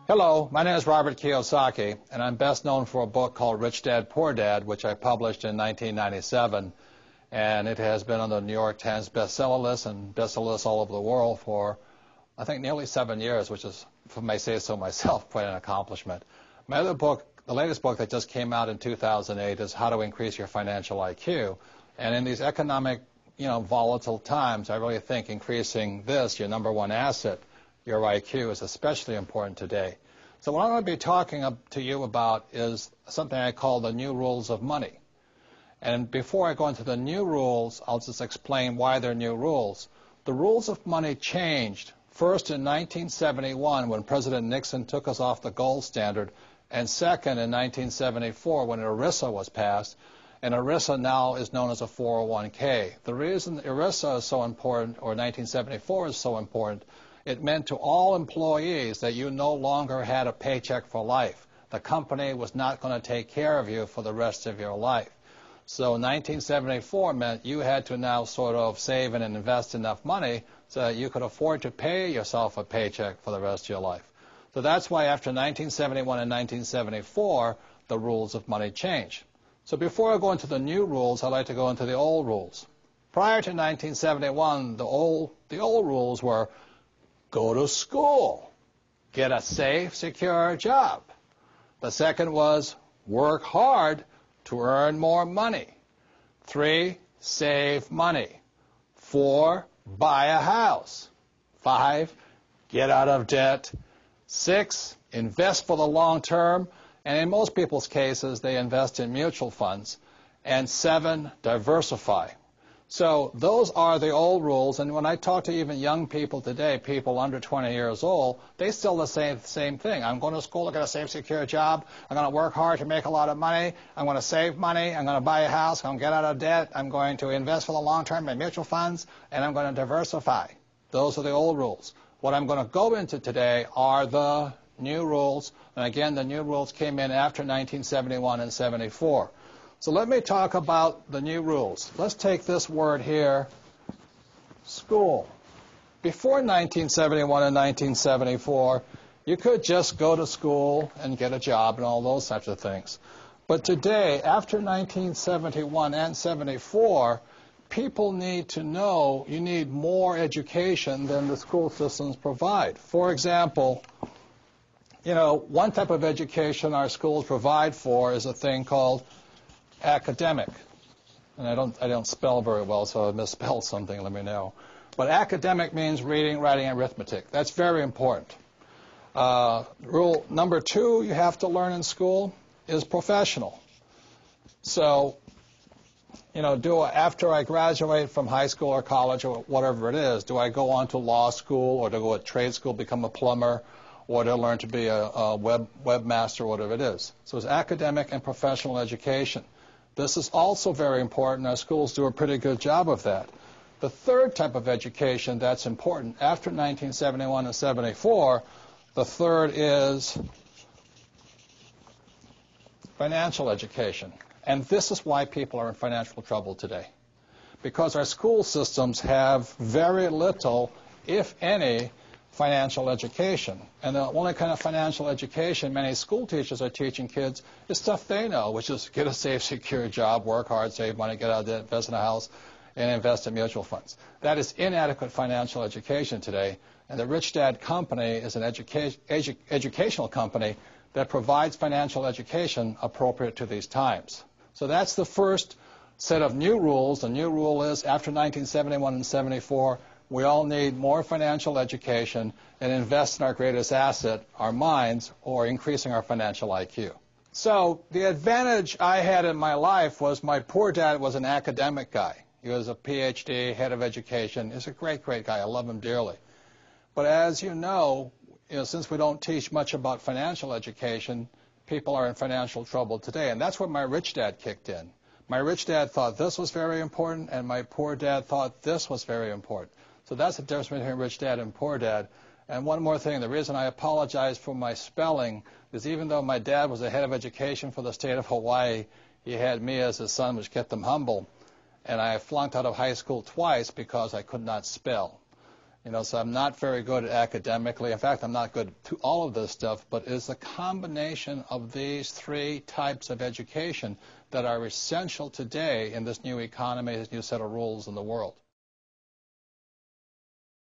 Hello, my name is Robert Kiyosaki, and I'm best known for a book called Rich Dad, Poor Dad, which I published in 1997. And it has been on the New York Times bestseller list and bestseller lists all over the world for, I think, nearly 7 years, which is, if I may say so myself, quite an accomplishment. My other book, the latest book that just came out in 2008, is How to Increase Your Financial IQ. And in these economic, volatile times, I really think increasing this, your number one asset, your IQ, is especially important today. So what I'm going to be talking to you about is something I call the new rules of money. And before I go into the new rules, I'll just explain why they're new rules. The rules of money changed first in 1971 when President Nixon took us off the gold standard, and second in 1974 when ERISA was passed. And ERISA now is known as a 401k. The reason ERISA is so important, or 1974 is so important, it meant to all employees that you no longer had a paycheck for life. The company was not going to take care of you for the rest of your life. So 1974 meant you had to now sort of save and invest enough money so that you could afford to pay yourself a paycheck for the rest of your life. So that's why after 1971 and 1974, the rules of money changed. So before I go into the new rules, I'd like to go into the old rules. Prior to 1971, the old rules were go to school, get a safe, secure job. The second was work hard to earn more money. 3, save money. 4, buy a house. 5, get out of debt. 6, invest for the long term. And in most people's cases, they invest in mutual funds. And 7, diversify. So those are the old rules, and when I talk to even young people today, people under 20 years old, they still say the same thing. I'm going to school to get a safe, secure job. I'm going to work hard to make a lot of money. I'm going to save money. I'm going to buy a house. I'm going to get out of debt. I'm going to invest for the long term in mutual funds, and I'm going to diversify. Those are the old rules. What I'm going to go into today are the new rules, and again, the new rules came in after 1971 and 74. So let me talk about the new rules. Let's take this word here, school. Before 1971 and 1974, you could just go to school and get a job and all those types of things. But today, after 1971 and 74, people need to know you need more education than the school systems provide. For example, one type of education our schools provide for is a thing called academic. And I don't spell very well, so if I misspelled something, let me know. But academic means reading, writing, and arithmetic. That's very important. Rule number 2 you have to learn in school is professional. So, after I graduate from high school or college or whatever it is, do I go on to law school or to go to trade school, become a plumber, or to learn to be a webmaster, whatever it is? So it's academic and professional education. This is also very important. Our schools do a pretty good job of that. The third type of education that's important after 1971 and 74, the third is financial education. And this is why people are in financial trouble today. Because our school systems have very little, if any, financial education. And the only kind of financial education many school teachers are teaching kids is stuff they know, which is get a safe, secure job, work hard, save money, get out of debt, invest in a house, and invest in mutual funds. That is inadequate financial education today. And the Rich Dad Company is an educational company that provides financial education appropriate to these times. So that's the first set of new rules. The new rule is after 1971 and 74, we all need more financial education and invest in our greatest asset, our minds, or increasing our financial IQ. So the advantage I had in my life was my poor dad was an academic guy. He was a PhD, head of education. He's a great, great guy. I love him dearly. But as you know, since we don't teach much about financial education, people are in financial trouble today. And that's where my rich dad kicked in. My rich dad thought this was very important, and my poor dad thought this was very important. So that's the difference between rich dad and poor dad. And one more thing, the reason I apologize for my spelling is even though my dad was the head of education for the state of Hawaii, he had me as his son, which kept him humble. And I flunked out of high school twice because I could not spell. So I'm not very good academically. In fact, I'm not good to all of this stuff, but it's the combination of these three types of education that are essential today in this new economy, this new set of rules in the world.